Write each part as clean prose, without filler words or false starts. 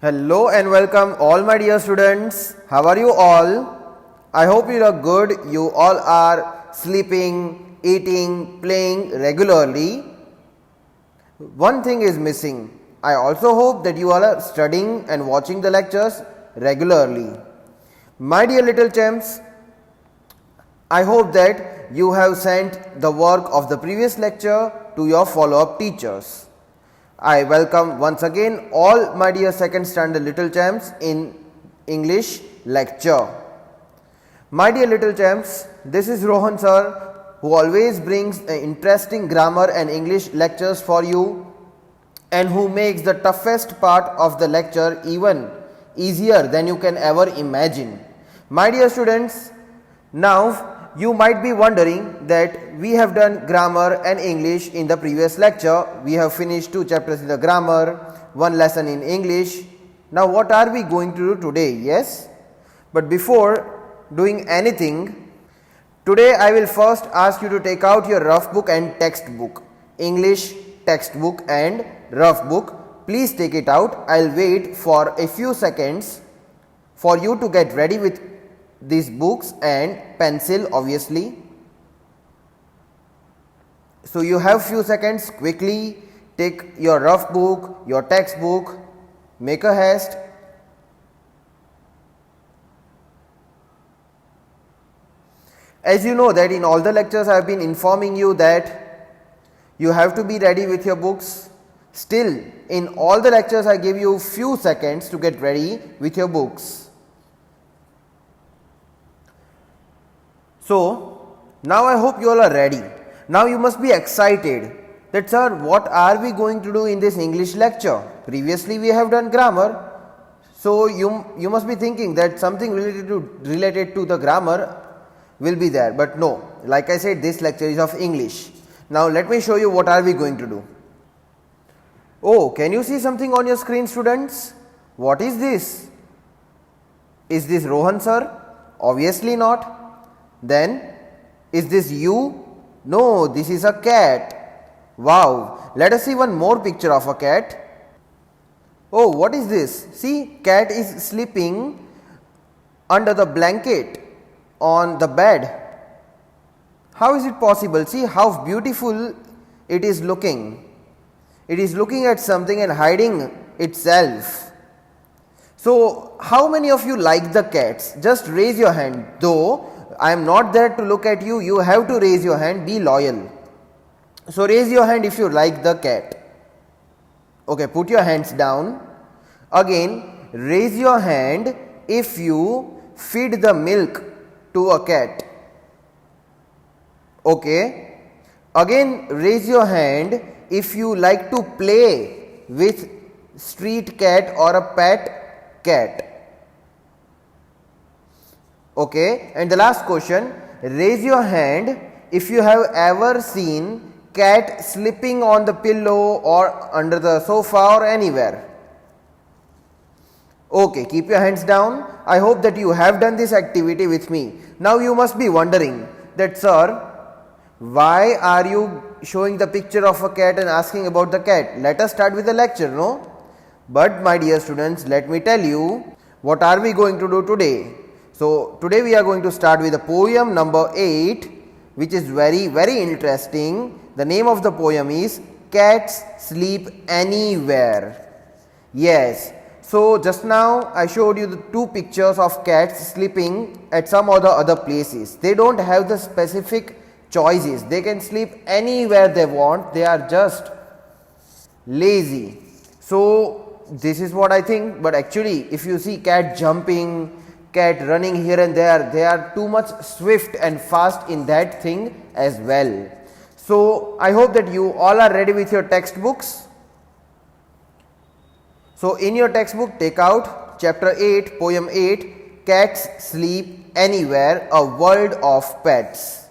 Hello and welcome all my dear students. How are you all? I hope you are good. You all are sleeping, eating, playing regularly. One thing is missing. I also hope that you all are studying and watching the lectures regularly. My dear little champs, I hope that you have sent the work of the previous lecture to your follow-up teachers. I welcome once again all my dear second standard little champs in English lecture. My dear little champs, this is Rohan sir, who always brings interesting grammar and English lectures for you and who makes the toughest part of the lecture even easier than you can ever imagine. My dear students, now you might be wondering that we have done grammar and English in the previous lecture. We have finished 2 chapters in the grammar, 1 lesson in English. Now what are we going to do today? Yes? But before doing anything, today I will first ask you to take out your rough book and textbook. English textbook and rough book. Please take it out. I will wait for a few seconds for you to get ready with these books and pencil obviously. So you have few seconds, quickly take your rough book, your textbook, make a haste. As you know that in all the lectures I have been informing you that you have to be ready with your books. Still in all the lectures I give you few seconds to get ready with your books. So now I hope you all are ready. Now you must be excited that sir, what are we going to do in this English lecture? Previously we have done grammar. So you must be thinking that something related to the grammar will be there, but no, like I said, this lecture is of English. Now let me show you what are we going to do. Oh, can you see something on your screen, students? What is this? Is this Rohan sir? Obviously not. Then is this you? No, this is a cat. Wow, let us see one more picture of a cat. Oh, what is this? See, cat is sleeping under the blanket on the bed. How is it possible? See how beautiful it is looking. It is looking at something and hiding itself. So how many of you like the cats? Just raise your hand. Though I am not there to look at you, you have to raise your hand, be loyal. So raise your hand if you like the cat. Okay, put your hands down. Again, raise your hand if you feed the milk to a cat. Okay. Again, raise your hand if you like to play with street cat or a pet cat. Okay, and the last question, raise your hand if you have ever seen cat sleeping on the pillow or under the sofa or anywhere. Okay, keep your hands down. I hope that you have done this activity with me. Now you must be wondering that sir, why are you showing the picture of a cat and asking about the cat? Let us start with the lecture, no? But my dear students, let me tell you what are we going to do today. So today we are going to start with the poem number 8, which is very interesting. The name of the poem is Cats Sleep Anywhere. Yes, so just now I showed you the 2 pictures of cats sleeping at some other places. They don't have the specific choices. They can sleep anywhere they want. They are just lazy. So this is what I think, but actually if you see cat jumping, cat running here and there, they are too much swift and fast in that thing as well. So I hope that you all are ready with your textbooks. So in your textbook, take out chapter 8, poem 8, Cats Sleep Anywhere, a World of Pets.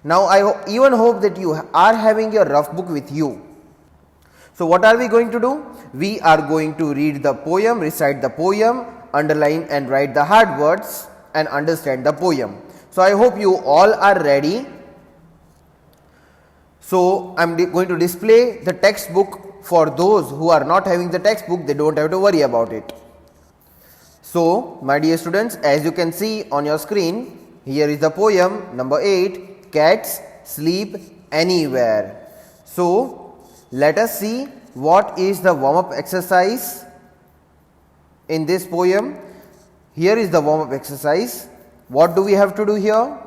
Now I even hope that you are having your rough book with you. So what are we going to do? We are going to read the poem, recite the poem, underline and write the hard words and understand the poem. So I hope you all are ready. So I am going to display the textbook for those who are not having the textbook, they don't have to worry about it. So, my dear students, as you can see on your screen, here is the poem number 8, Cats Sleep Anywhere. So, let us see what is the warm-up exercise in this poem. Here is the warm-up exercise. What do we have to do here?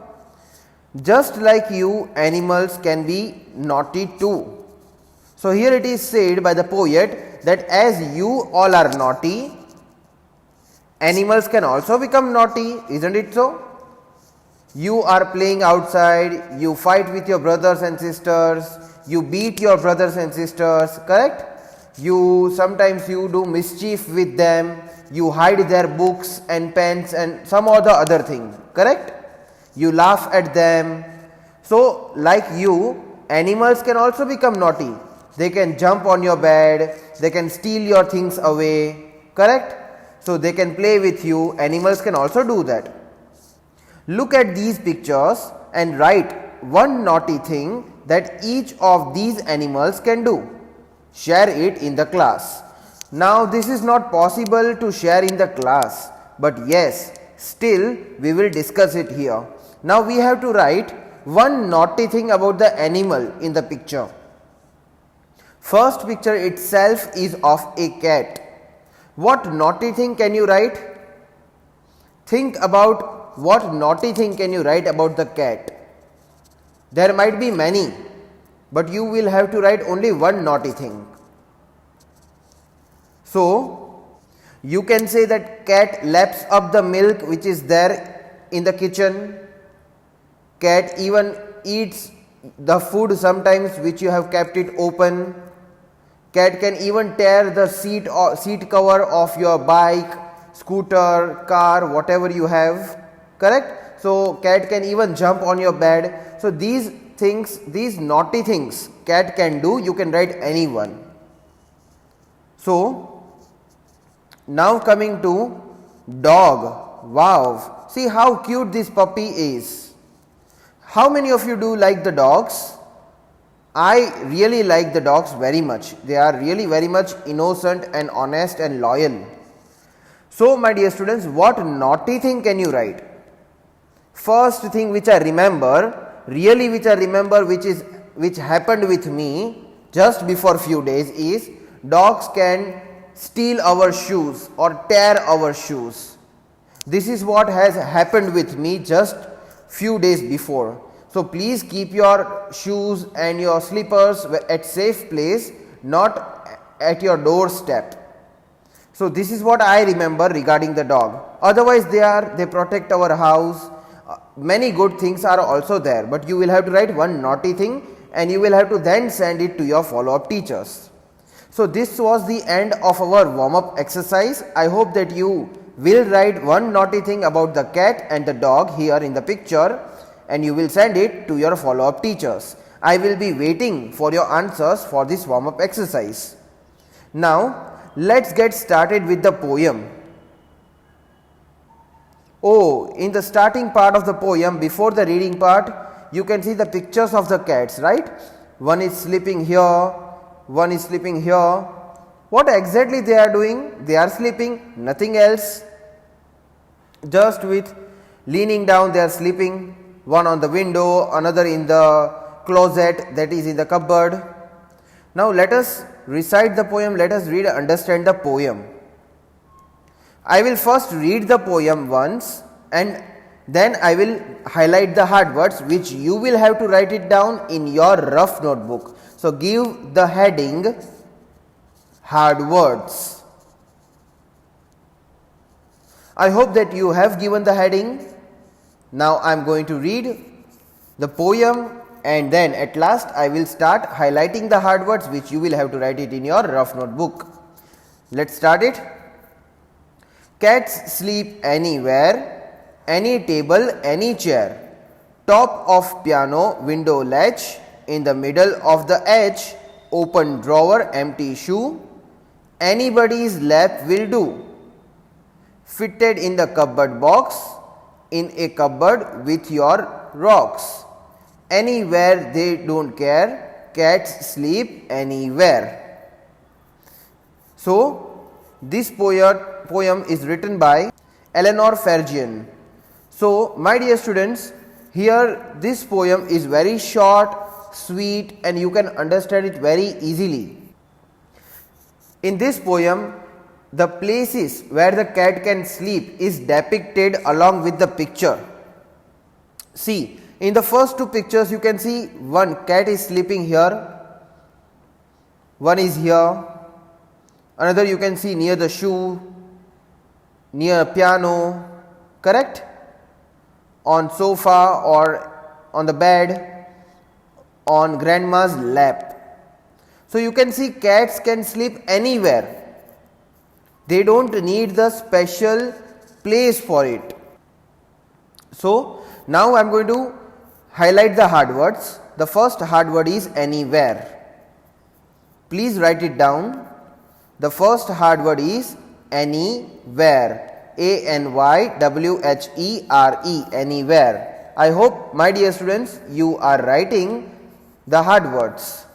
Just like you, animals can be naughty too. So, here it is said by the poet that as you all are naughty, animals can also become naughty, isn't it so? You are playing outside, you fight with your brothers and sisters, you beat your brothers and sisters, correct? Sometimes you do mischief with them, you hide their books and pens and some other thing, correct? You laugh at them. So, like you, animals can also become naughty. They can jump on your bed, they can steal your things away, correct? So, they can play with you. Animals can also do that. Look at these pictures and write one naughty thing that each of these animals can do. Share it in the class. Now, this is not possible to share in the class, but yes, still we will discuss it here. Now, we have to write one naughty thing about the animal in the picture. First picture itself is of a cat. What naughty thing can you write? Think about what naughty thing can you write about the cat. There might be many, but you will have to write only one naughty thing. So, you can say that cat laps up the milk which is there in the kitchen. Cat even eats the food sometimes which you have kept it open. Cat can even tear the seat cover of your bike, scooter, car, whatever you have, correct? So, cat can even jump on your bed. So, these things, these naughty things cat can do, you can write anyone. So, now coming to dog. Wow, see how cute this puppy is. How many of you do like the dogs? I really like the dogs very much. They are really very much innocent and honest and loyal. So, my dear students, what naughty thing can you write? First thing which I remember, which happened with me just before few days is dogs can steal our shoes or tear our shoes. This is what has happened with me just few days before. So, please keep your shoes and your slippers at safe place, not at your doorstep. So, this is what I remember regarding the dog. Otherwise, they protect our house. Many good things are also there, but you will have to write one naughty thing and you will have to then send it to your follow-up teachers. So, this was the end of our warm-up exercise. I hope that you will write one naughty thing about the cat and the dog here in the picture, and you will send it to your follow-up teachers. I will be waiting for your answers for this warm-up exercise. Now, let's get started with the poem. Oh, in the starting part of the poem, before the reading part, you can see the pictures of the cats, right? One is sleeping here, one is sleeping here. What exactly they are doing? They are sleeping, nothing else. Just with leaning down, they are sleeping. One on the window, another in the closet, that is in the cupboard. Now, let us recite the poem, let us read and understand the poem. I will first read the poem once and then I will highlight the hard words which you will have to write it down in your rough notebook. So, give the heading hard words. I hope that you have given the heading. Now, I am going to read the poem and then at last I will start highlighting the hard words which you will have to write it in your rough notebook. Let's start it. Cats sleep anywhere, any table, any chair, top of piano, window latch, in the middle of the edge, open drawer, empty shoe, anybody's lap will do, fitted in the cupboard box, in a cupboard with your rocks, anywhere they don't care, cats sleep anywhere. So this poem is written by Eleanor Fergian. So my dear students, here this poem is very short, sweet, and you can understand it very easily. In this poem, the places where the cat can sleep is depicted along with the picture. See, in the first two pictures you can see one cat is sleeping here, one is here, another you can see near the shoe, near a piano, correct? On sofa or on the bed, on grandma's lap. So you can see cats can sleep anywhere. They don't need the special place for it. So now I am going to highlight the hard words. The first hard word is anywhere. Please write it down. The first hard word is anywhere. ANYWHERE, anywhere. I hope my dear students you are writing the hard words.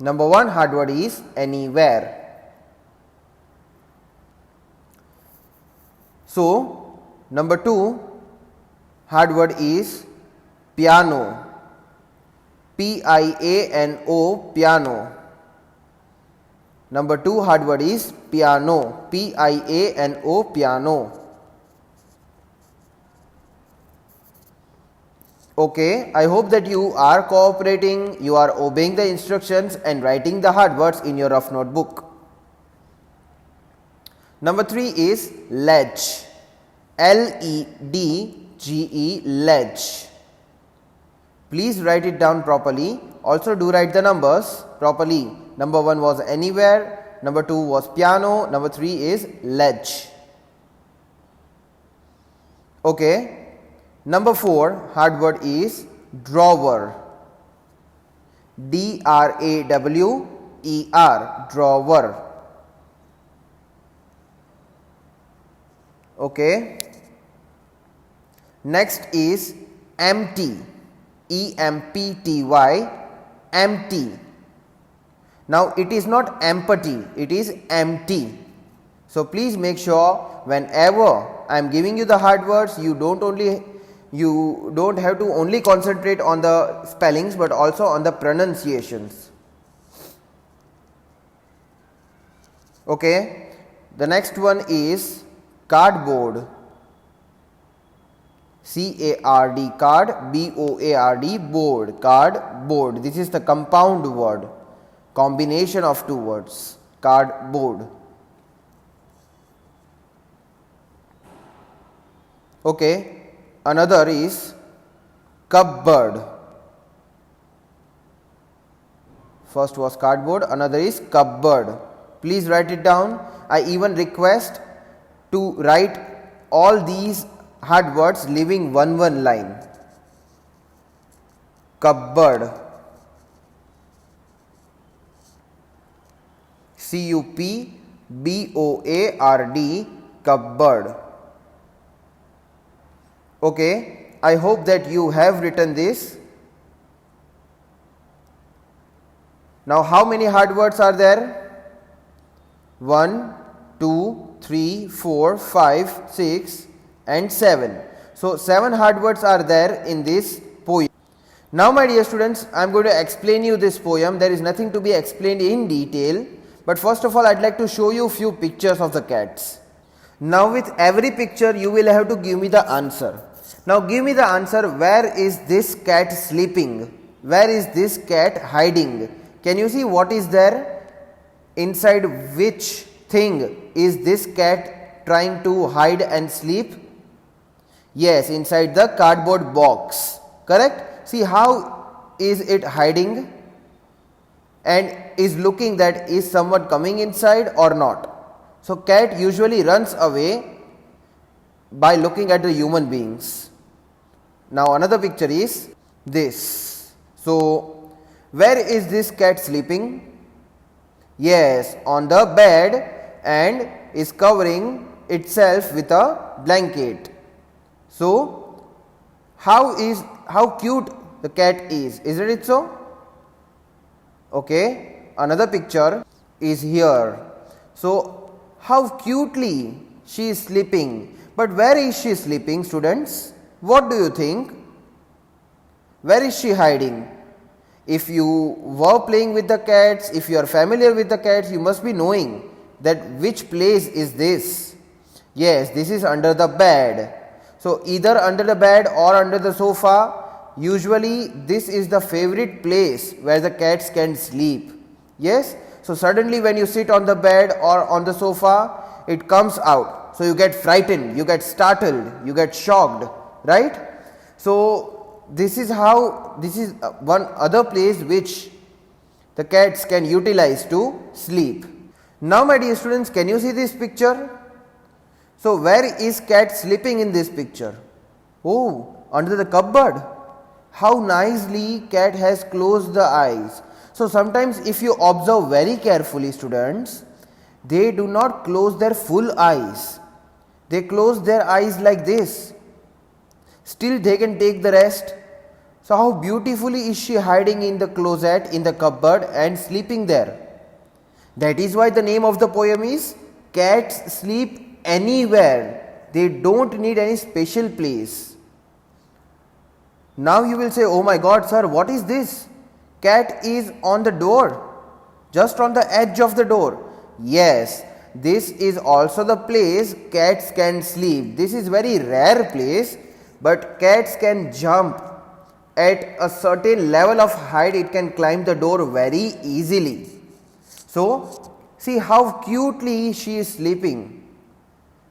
Number one hard word is anywhere. So number two hard word is piano. PIANO, piano. Number two hard word is piano. PIANO, piano. Okay, I hope that you are cooperating, you are obeying the instructions and writing the hard words in your rough notebook. Number three is ledge. LEDGE, ledge. Please write it down properly. Also do write the numbers properly. Number one was anywhere, number two was piano, number three is ledge. Okay. Number four hard word is drawer. DRAWER, drawer. Okay. Next is empty. EMPTY, empty. Now it is not empty, it is empty. So please make sure whenever I am giving you the hard words, you don't have to only concentrate on the spellings but also on the pronunciations. Okay. The next one is cardboard. CARD, card, BOARD, board, cardboard. This is the compound word, combination of two words, cardboard. Okay. Another is cupboard. First was cardboard, another is cupboard. Please write it down. I even request to write all these hard words leaving one line. Cupboard. CUPBOARD, cupboard. Okay, I hope that you have written this. Now how many hard words are there? 1, 2, 3, 4, 5, 6 and 7. So 7 hard words are there in this poem. Now my dear students, I am going to explain you this poem. There is nothing to be explained in detail, but first of all I would like to show you few pictures of the cats. Now with every picture you will have to give me the answer. Now give me the answer, where is this cat sleeping? Where is this cat hiding? Can you see what is there? Inside which thing is this cat trying to hide and sleep? Yes, inside the cardboard box, correct? See how is it hiding and is looking that is someone coming inside or not. So cat usually runs away by looking at the human beings. Now another picture is this. So where is this cat sleeping? Yes, on the bed and is covering itself with a blanket. So how cute the cat is, isn't it so? Okay, another picture is here. So how cutely she is sleeping. But where is she sleeping, students? What do you think? Where is she hiding? If you were playing with the cats, if you are familiar with the cats, you must be knowing that which place is this. Yes, this is under the bed. So either under the bed or under the sofa. Usually this is the favorite place where the cats can sleep. Yes. So suddenly when you sit on the bed or on the sofa, it comes out. So you get frightened, you get startled, you get shocked, right? So this is one other place which the cats can utilize to sleep. Now my dear students, can you see this picture? So where is cat sleeping in this picture? Oh, under the cupboard. How nicely cat has closed the eyes. So sometimes if you observe very carefully, students, they do not close their full eyes. They close their eyes like this. Still they can take the rest. So how beautifully is she hiding in the closet, in the cupboard and sleeping there. That is why the name of the poem is Cats Sleep Anywhere. They don't need any special place. Now you will say, oh my God, sir, what is this? Cat is on the door, just on the edge of the door. Yes, this is also the place cats can sleep. This is very rare place, but cats can jump at a certain level of height. It can climb the door very easily. So see how cutely she is sleeping.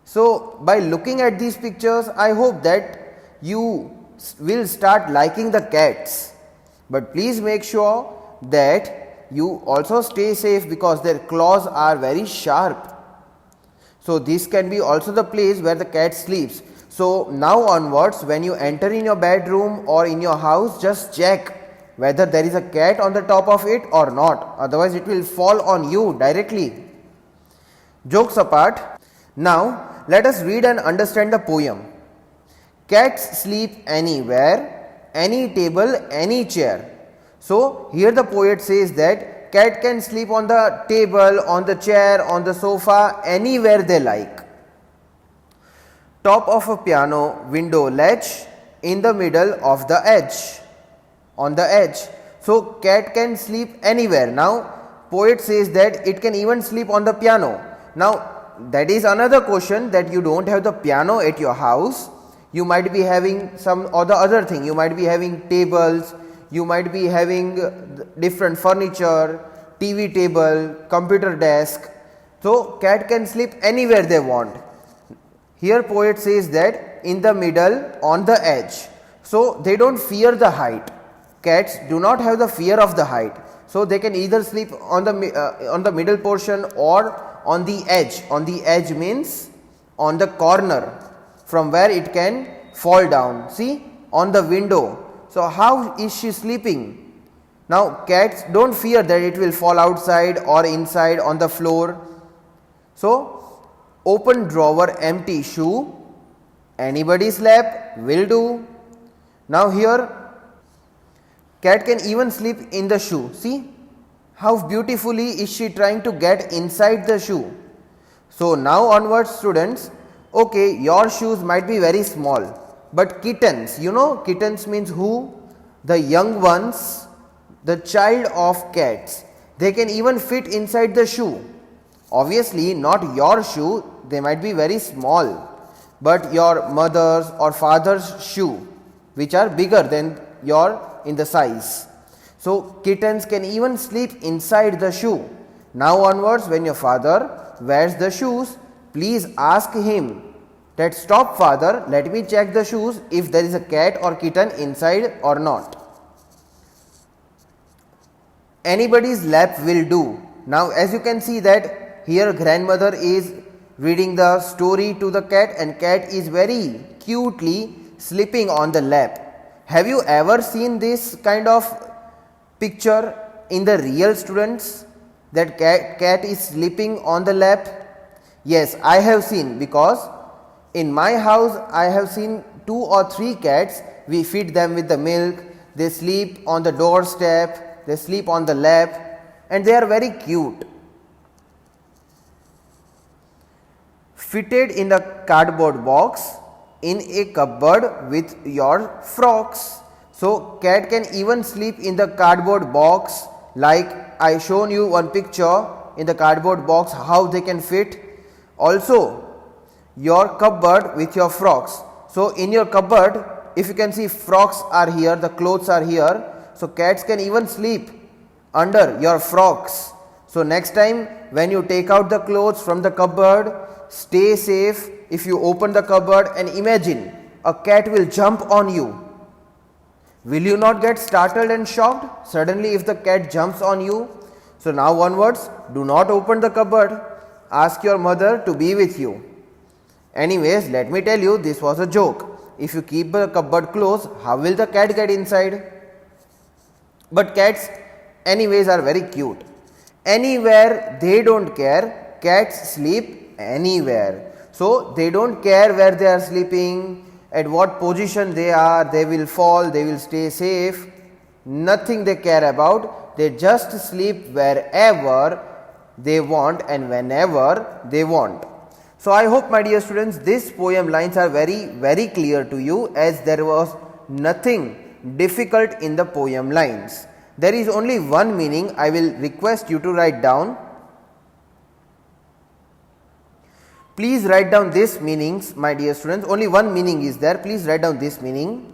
So by looking at these pictures, I hope that you will start liking the cats. But please make sure that you also stay safe because their claws are very sharp. So this can be also the place where the cat sleeps. So now onwards, when you enter in your bedroom or in your house, just check whether there is a cat on the top of it or not. Otherwise it will fall on you directly. Jokes apart, now let us read and understand the poem. Cats sleep anywhere, any table, any chair. So here the poet says that cat can sleep on the table, on the chair, on the sofa, anywhere they like. Top of a piano, window ledge, in the middle of the edge, on the edge. So cat can sleep anywhere. Now poet says that it can even sleep on the piano. Now that is another question, that you don't have the piano at your house. You might be having some other thing. You might be having tables, you might be having different furniture, TV table, computer desk. So cat can sleep anywhere they want. Here poet says that in the middle, on the edge. So they don't fear the height. Cats do not have the fear of the height. So they can either sleep on the middle portion or on the edge. On the edge means on the corner, from where it can fall down. See, on the window. So how is she sleeping? Now cats don't fear that it will fall outside or inside on the floor. So open drawer, empty shoe, anybody's lap will do. Now here cat can even sleep in the shoe. See how beautifully is she trying to get inside the shoe. So now onwards, students, okay, your shoes might be very small, but kittens, you know, kittens means who? The young ones, the child of cats. They can even fit inside the shoe. Obviously not your shoe, they might be very small, but your mother's or father's shoe, which are bigger than your in the size. So kittens can even sleep inside the shoe. Now onwards, when your father wears the shoes, please ask him that, stop father, let me check the shoes if there is a cat or kitten inside or not. Anybody's lap will do. Now as you can see that here grandmother is reading the story to the cat and cat is very cutely sleeping on the lap. Have you ever seen this kind of picture in the real, students, that cat is sleeping on the lap? Yes, I have seen, because in my house I have seen 2 or 3 cats. We feed them with the milk, they sleep on the doorstep, they sleep on the lap, and they are very cute. fitted in the cardboard box in a cupboard with your frocks. So cat can even sleep in the cardboard box, like I shown you one picture in the cardboard box how they can fit. Also your cupboard with your frocks. So in your cupboard, if you can see, frocks are here, the clothes are here. So cats can even sleep under your frocks. So next time when you take out the clothes from the cupboard, stay safe. If you open the cupboard and imagine a cat will jump on you, will you not get startled and shocked suddenly if the cat jumps on you? So now onwards, do not open the cupboard. Ask your mother to be with you. Anyways, let me tell you, this was a joke. If you keep the cupboard closed, how will the cat get inside? But cats anyways are very cute. Anywhere they don't care, cats sleep anywhere. So they don't care where they are sleeping, at what position they are, they will fall, they will stay safe. Nothing they care about. They just sleep wherever they want and whenever they want. So I hope, my dear students, this poem lines are very clear to you, as there was nothing difficult in the poem lines. There is only one meaning I will request you to write down. Please write down this meanings, my dear students. Only one meaning is there. Please write down this meaning.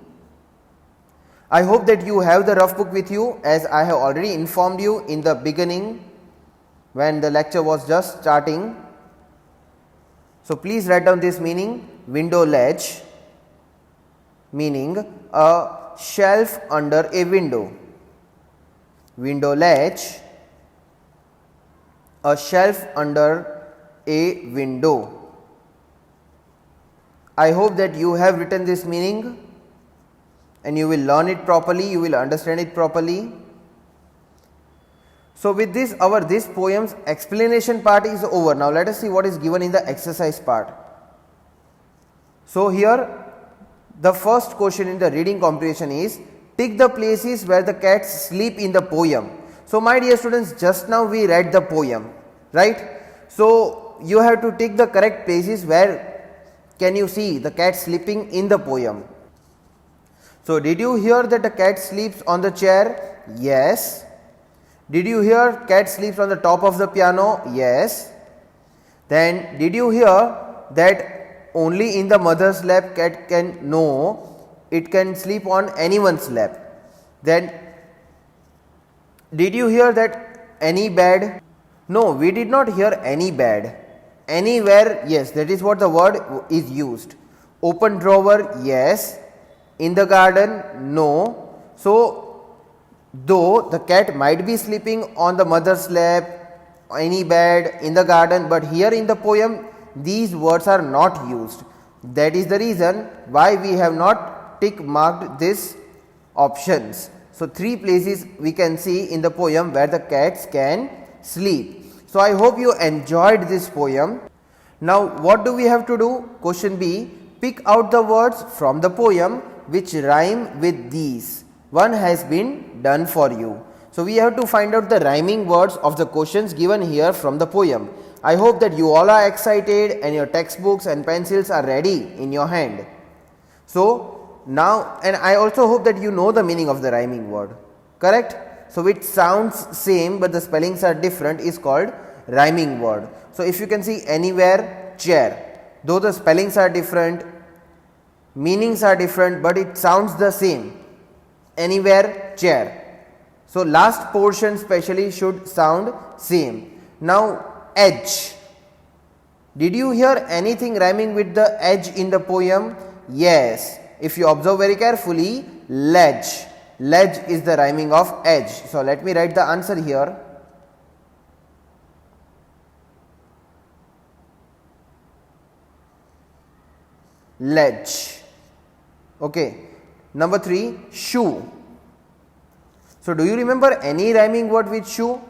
I hope that you have the rough book with you, as I have already informed you in the beginning when the lecture was just starting. So please write down this meaning. Window ledge, meaning a shelf under a window. Window ledge, a shelf under a window. I hope that you have written this meaning and you will learn it properly, you will understand it properly. So with this, this poem's explanation part is over. Now let us see what is given in the exercise part. So here the first question in the reading comprehension is, tick the places where the cats sleep in the poem. So my dear students, just now we read the poem, right? So you have to tick the correct places where can you see the cat sleeping in the poem. So did you hear that the cat sleeps on the chair? Yes. Did you hear cat sleeps on the top of the piano? Yes. Then did you hear that only in the mother's lap cat can know it can sleep on anyone's lap? Then did you hear that any bed? No, we did not hear any bed. Anywhere, yes, that is what the word is used. Open drawer, yes. In the garden, no. So though the cat might be sleeping on the mother's lap, any bed, in the garden, but here in the poem these words are not used. That is the reason why we have not tick marked these options. So three places we can see in the poem where the cats can sleep. So I hope you enjoyed this poem. Now what do we have to do? Question B, pick out the words from the poem which rhyme with these. One has been done for you. So we have to find out the rhyming words of the questions given here from the poem. I hope that you all are excited and your textbooks and pencils are ready in your hand. So now, and I also hope that you know the meaning of the rhyming word, correct? So which sounds same but the spellings are different is called rhyming word. So if you can see, anywhere, chair, though the spellings are different, meanings are different, but it sounds the same. Anywhere, chair. So last portion especially should sound same. Now edge. Did you hear anything rhyming with the edge in the poem? Yes. If you observe very carefully, ledge. Ledge is the rhyming of edge. So let me write the answer here. Ledge. Okay. Number 3, shoe. So do you remember any rhyming word with shoe?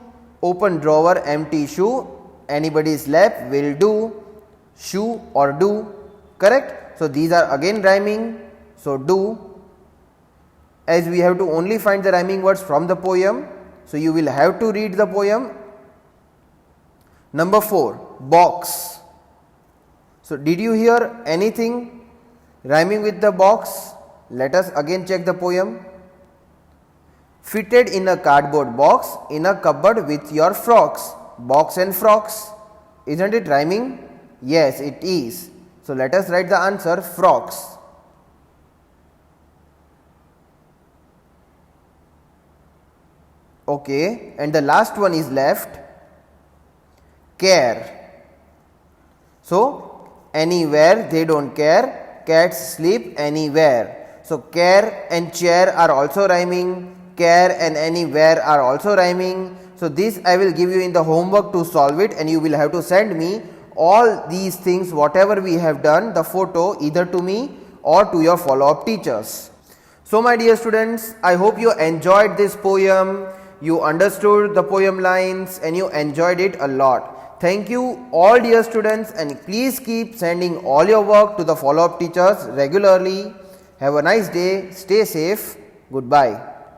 Open drawer, empty shoe, anybody's lap, will do, shoe or do, correct? So these are again rhyming. So do, as we have to only find the rhyming words from the poem, so you will have to read the poem. Number 4, box. So, did you hear anything rhyming with the box? Let us again check the poem. Fitted in a cardboard box in a cupboard with your frocks. Box and frocks. Isn't it rhyming? Yes, it is. So, let us write the answer frocks. Okay, and the last one is left, care. So, anywhere they don't care, cats sleep anywhere. So, care and chair are also rhyming, care and anywhere are also rhyming. So, this I will give you in the homework to solve it, and you will have to send me all these things whatever we have done, the photo, either to me or to your follow up teachers. So, my dear students, I hope you enjoyed this poem, you understood the poem lines and you enjoyed it a lot. Thank you all dear students, and please keep sending all your work to the follow up teachers regularly. Have a nice day, stay safe, goodbye.